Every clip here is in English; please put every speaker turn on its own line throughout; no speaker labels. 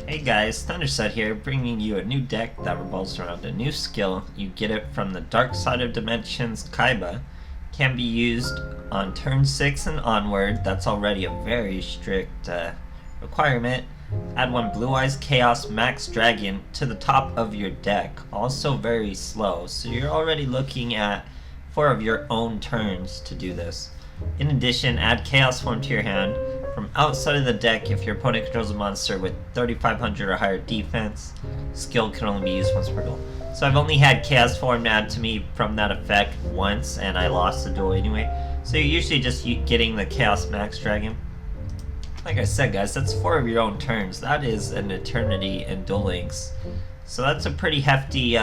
Hey guys, Thunderset here, bringing you a new deck that revolves around a new skill. You get it from the Dark Side of Dimensions Kaiba. Can be used on turn 6 and onward. That's already a very strict requirement. Add one Blue Eyes Chaos Max Dragon to the top of your deck. Also very slow, so you're already looking at 4 of your own turns to do this. In addition, add Chaos Form to your hand. From outside of the deck, if your opponent controls a monster with 3500 or higher defense, skill can only be used once per duel. So I've only had Chaos Form add to me from that effect once, and I lost the duel anyway. So you're usually just getting the Chaos Max Dragon. Like I said, guys, that's 4 of your own turns. That is an eternity in Duel Links. So that's a pretty hefty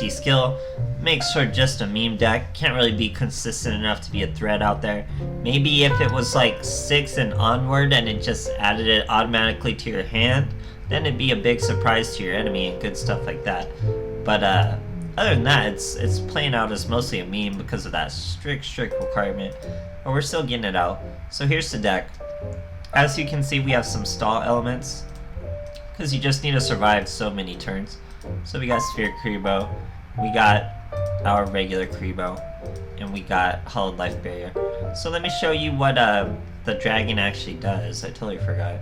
skill. Makes for just a meme deck. Can't really be consistent enough to be a threat out there. Maybe if it was like 6 and onward and it just added it automatically to your hand, then it'd be a big surprise to your enemy and good stuff like that. But other than that, it's playing out as mostly a meme because of that strict requirement. But we're still getting it out. So here's the deck. As you can see, we have some stall elements, because you just need to survive so many turns. So we got Sphere Karibo, we got our regular Karibo, and we got Hollowed Life Barrier. So let me show you what the dragon actually does. I totally forgot.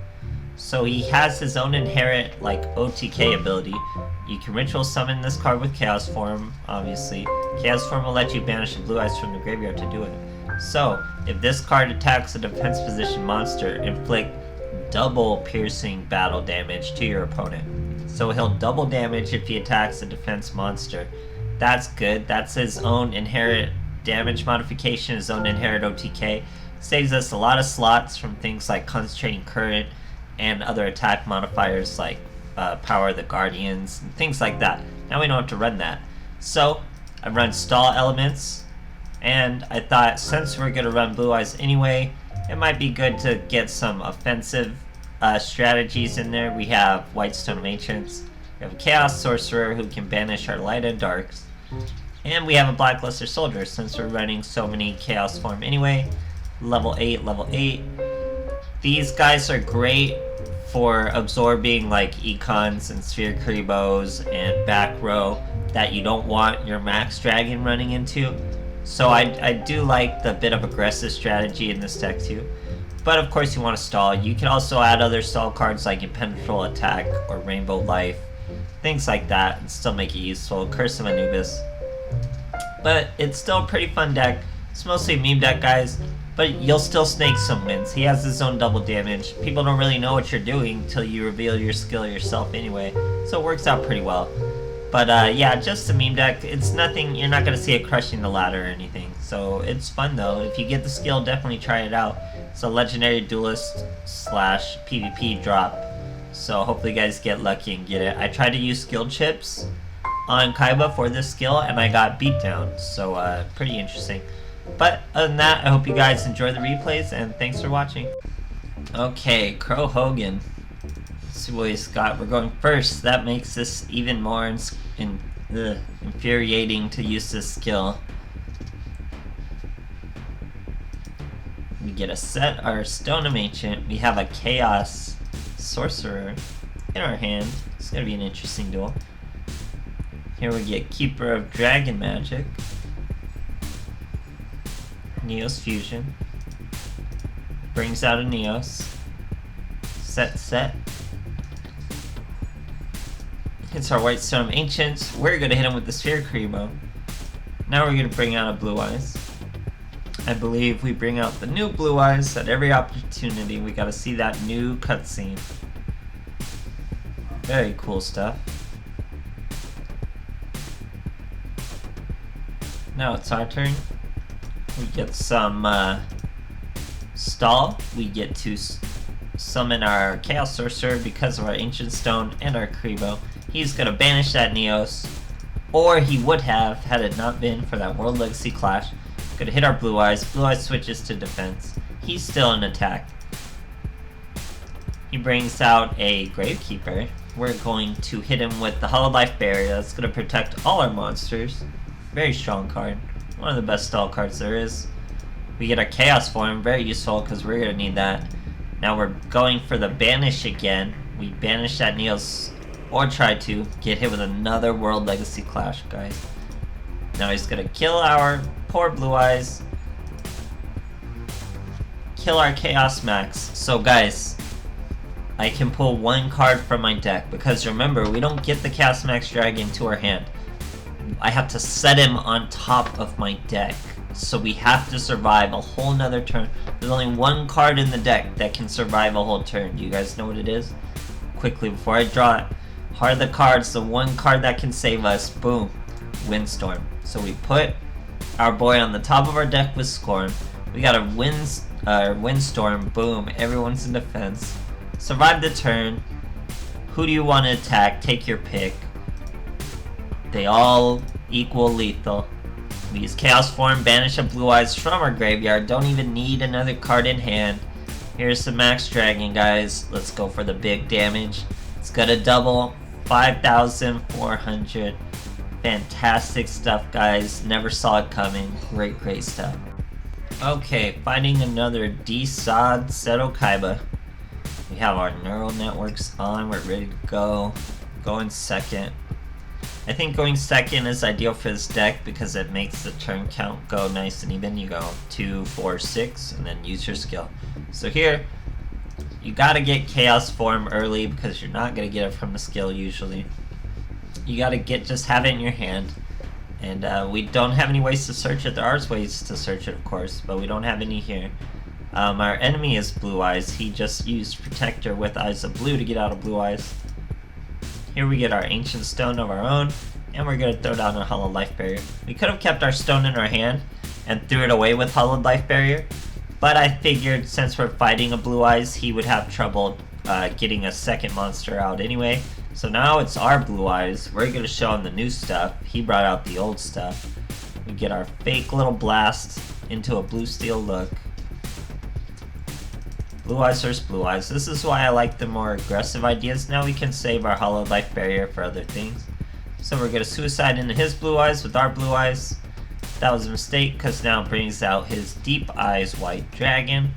So he has his own inherent OTK ability. You can ritual summon this card with Chaos Form, obviously. Chaos Form will let you banish the Blue Eyes from the graveyard to do it. So, if this card attacks a defense position monster, inflict double piercing battle damage to your opponent. So he'll double damage if he attacks a defense monster. That's good. That's his own inherent damage modification, his own inherent OTK. Saves us a lot of slots from things like Concentrating Current and other attack modifiers like Power of the Guardians and things like that. Now we don't have to run that. So, I run Stall Elements. And I thought, since we're going to run Blue Eyes anyway, it might be good to get some offensive strategies in there. We have Whitestone of Ancients, we have a Chaos Sorcerer who can banish our Light and Darks, and we have a Blackluster Soldier since we're running so many Chaos Form anyway. Level 8. These guys are great for absorbing like Econs and Sphere Karibos and back row that you don't want your Max Dragon running into. So I do like the bit of aggressive strategy in this deck too. But of course you want to stall. You can also add other stall cards like Impenetrable Attack or Rainbow Life. Things like that and still make it useful. Curse of Anubis. But it's still a pretty fun deck. It's mostly a meme deck, guys. But you'll still snake some wins. He has his own double damage. People don't really know what you're doing until you reveal your skill yourself anyway. So it works out pretty well. But yeah, just a meme deck. It's nothing, you're not going to see it crushing the ladder or anything. So it's fun though. If you get the skill, definitely try it out. It's a legendary duelist / PvP drop. So hopefully you guys get lucky and get it. I tried to use skill chips on Kaiba for this skill and I got beat down. So pretty interesting. But other than that, I hope you guys enjoy the replays and thanks for watching. Okay, Crow Hogan. See what he's got. We're going first. That makes this even more infuriating to use this skill. We get a set our Stone of Ancient. We have a Chaos Sorcerer in our hand. It's gonna be an interesting duel. Here we get Keeper of Dragon Magic, Neos Fusion, brings out a Neos, set. It's our Whitestone of Ancients. We're going to hit him with the Sphere Karibo. Now we're going to bring out a Blue Eyes. I believe we bring out the new Blue Eyes at every opportunity. We got to see that new cutscene. Very cool stuff. Now it's our turn. We get some stall. We get to summon our Chaos Sorcerer because of our Ancient Stone and our Karibo. He's going to banish that Neos, or he would have had it not been for that World Legacy Clash. Going to hit our Blue Eyes. Blue Eyes switches to defense. He's still in attack. He brings out a Gravekeeper. We're going to hit him with the Hollowed Life Barrier. That's going to protect all our monsters. Very strong card. One of the best stall cards there is. We get our Chaos Form. Very useful because we're going to need that. Now we're going for the Banish again. We banish that Neos, or try to get hit with another World Legacy Clash, guys. Now he's gonna kill our poor Blue Eyes. Kill our Chaos Max. So guys, I can pull one card from my deck, because remember, we don't get the Chaos Max Dragon to our hand. I have to set him on top of my deck. So we have to survive a whole nother turn. There's only one card in the deck that can survive a whole turn. Do you guys know what it is? Quickly, before I draw it. Heart of the cards, the one card that can save us. Boom. Windstorm. So we put our boy on the top of our deck with Scorn. We got a Windstorm. Boom. Everyone's in defense. Survive the turn. Who do you want to attack? Take your pick. They all equal lethal. We use Chaos Form, banish a Blue Eyes from our graveyard. Don't even need another card in hand. Here's the Max Dragon, guys. Let's go for the big damage. It's gonna double 5,400. Fantastic stuff, guys. Never saw it coming. Great, great stuff. Okay, finding another D-Sod Seto Kaiba. We have our neural networks on. We're ready to go. Going second. I think going second is ideal for this deck because it makes the turn count go nice and even. You go 2, 4, 6, and then use your skill. So here, you gotta get Chaos Form early because you're not gonna get it from the skill usually. You gotta just have it in your hand. And we don't have any ways to search it. There are ways to search it, of course, but we don't have any here. Our enemy is Blue Eyes. He just used Protector with Eyes of Blue to get out of Blue Eyes. Here we get our Ancient Stone of our own, and we're going to throw down our Hollowed Life Barrier. We could have kept our stone in our hand and threw it away with Hollowed Life Barrier, but I figured since we're fighting a Blue Eyes, he would have trouble getting a second monster out anyway. So now it's our Blue Eyes. We're going to show him the new stuff. He brought out the old stuff. We get our fake little blast into a blue steel look. Blue Eyes versus Blue Eyes. This is why I like the more aggressive ideas. Now we can save our Hollowed Life Barrier for other things. So we're going to Suicide into his Blue Eyes with our Blue Eyes. That was a mistake because now it brings out his Deep Eyes White Dragon.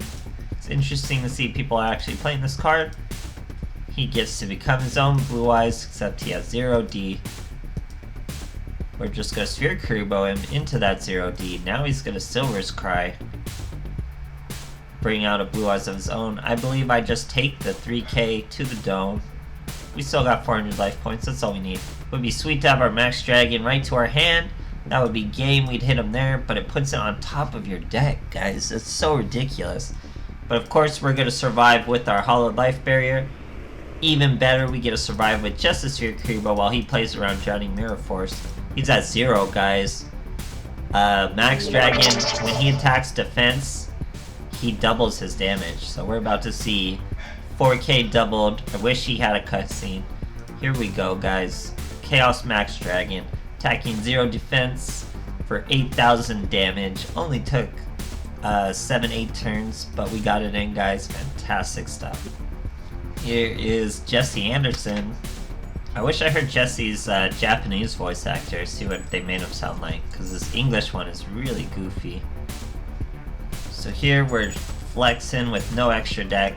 It's interesting to see people actually playing this card. He gets to become his own Blue Eyes, except he has 0D. We're just going to Sphere Kuriboh him into that 0D. Now he's going to Silver's Cry. Bring out a Blue Eyes of his own. I believe I just take the 3k to the dome. We still got 400 life points, that's all we need. It would be sweet to have our Max Dragon right to our hand. That would be game, we'd hit him there, but it puts it on top of your deck, guys. It's so ridiculous. But of course, we're going to survive with our Hollowed Life Barrier. Even better, we get to survive with just a Sphere Kuriboh while he plays around Drowning Mirror Force. He's at 0, guys. Max Dragon, when he attacks defense, he doubles his damage. So we're about to see 4k doubled. I wish he had a cutscene. Here we go, guys. Chaos Max Dragon attacking 0 defense for 8,000 damage. Only took 7-8 turns, but we got it in, guys. Fantastic stuff. Here is Jesse Anderson. I wish I heard Jesse's Japanese voice actor, see what they made him sound like, because this English one is really goofy. So here we're flexing with no extra deck,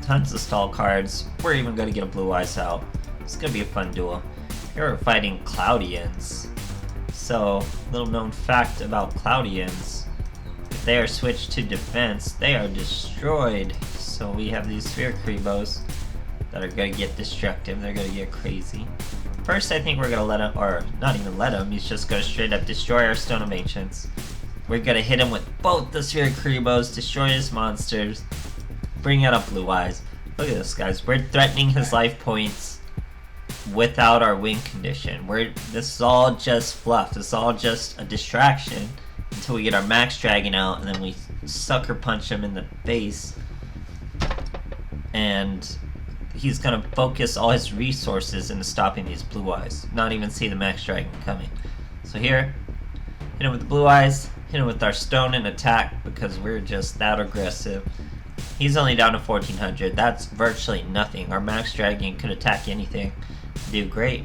tons of stall cards. We're even going to get a Blue Eyes out. It's going to be a fun duel. Here we're fighting Cloudians. So, little known fact about Cloudians. If they are switched to defense, they are destroyed. So we have these Sphere Kuribohs that are going to get destructive. They're going to get crazy. First, I think we're going to let him, or not even let him, he's just going to straight up destroy our Stone of Ancients. We're gonna hit him with both the Sphere Kuribohs, destroy his monsters, bring out a Blue Eyes. Look at this, guys. We're threatening his life points without our win condition. This is all just fluff. This is all just a distraction until we get our Max Dragon out, and then we sucker punch him in the face. And he's gonna focus all his resources into stopping these Blue Eyes. Not even see the Max Dragon coming. So here, hit him with the Blue Eyes. Hit him with our stone and attack because we're just that aggressive. He's only down to 1400. That's virtually nothing. Our Max Dragon could attack anything. Do great.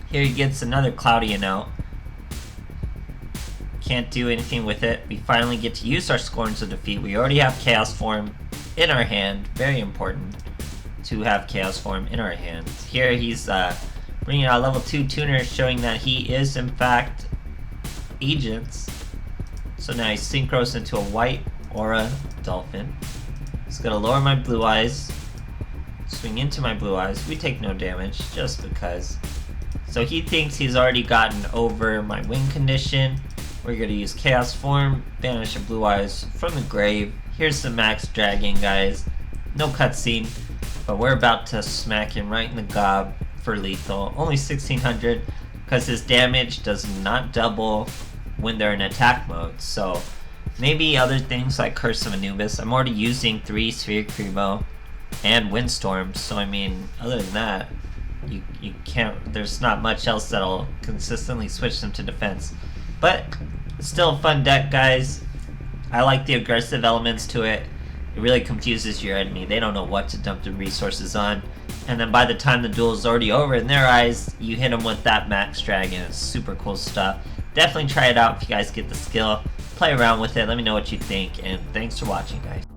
Here he gets another Cloudian out. Can't do anything with it. We finally get to use our Scorns of Defeat. We already have Chaos Form in our hand. Very important to have Chaos Form in our hands. Here he's bringing out level 2 tuner, showing that he is in fact Agents. So now he synchros into a white aura dolphin. He's gonna lower my blue eyes, swing into my blue eyes. We take no damage just because. So he thinks he's already gotten over my win condition. We're gonna use Chaos Form, banish a blue eyes from the grave. Here's the max dragon, guys. No cutscene, but we're about to smack him right in the gob for lethal. Only 1600 because his damage does not double when they're in attack mode. So maybe other things like Curse of Anubis. I'm already using 3 Sphere Crevo and Windstorm, so I mean, other than that, you can't, there's not much else that'll consistently switch them to defense. But still a fun deck, guys. I like the aggressive elements to it. It really confuses your enemy. They don't know what to dump the resources on. And then by the time the duel is already over in their eyes, you hit them with that max dragon. It's super cool stuff. Definitely try it out if you guys get the skill. Play around with it. Let me know what you think. And thanks for watching, guys.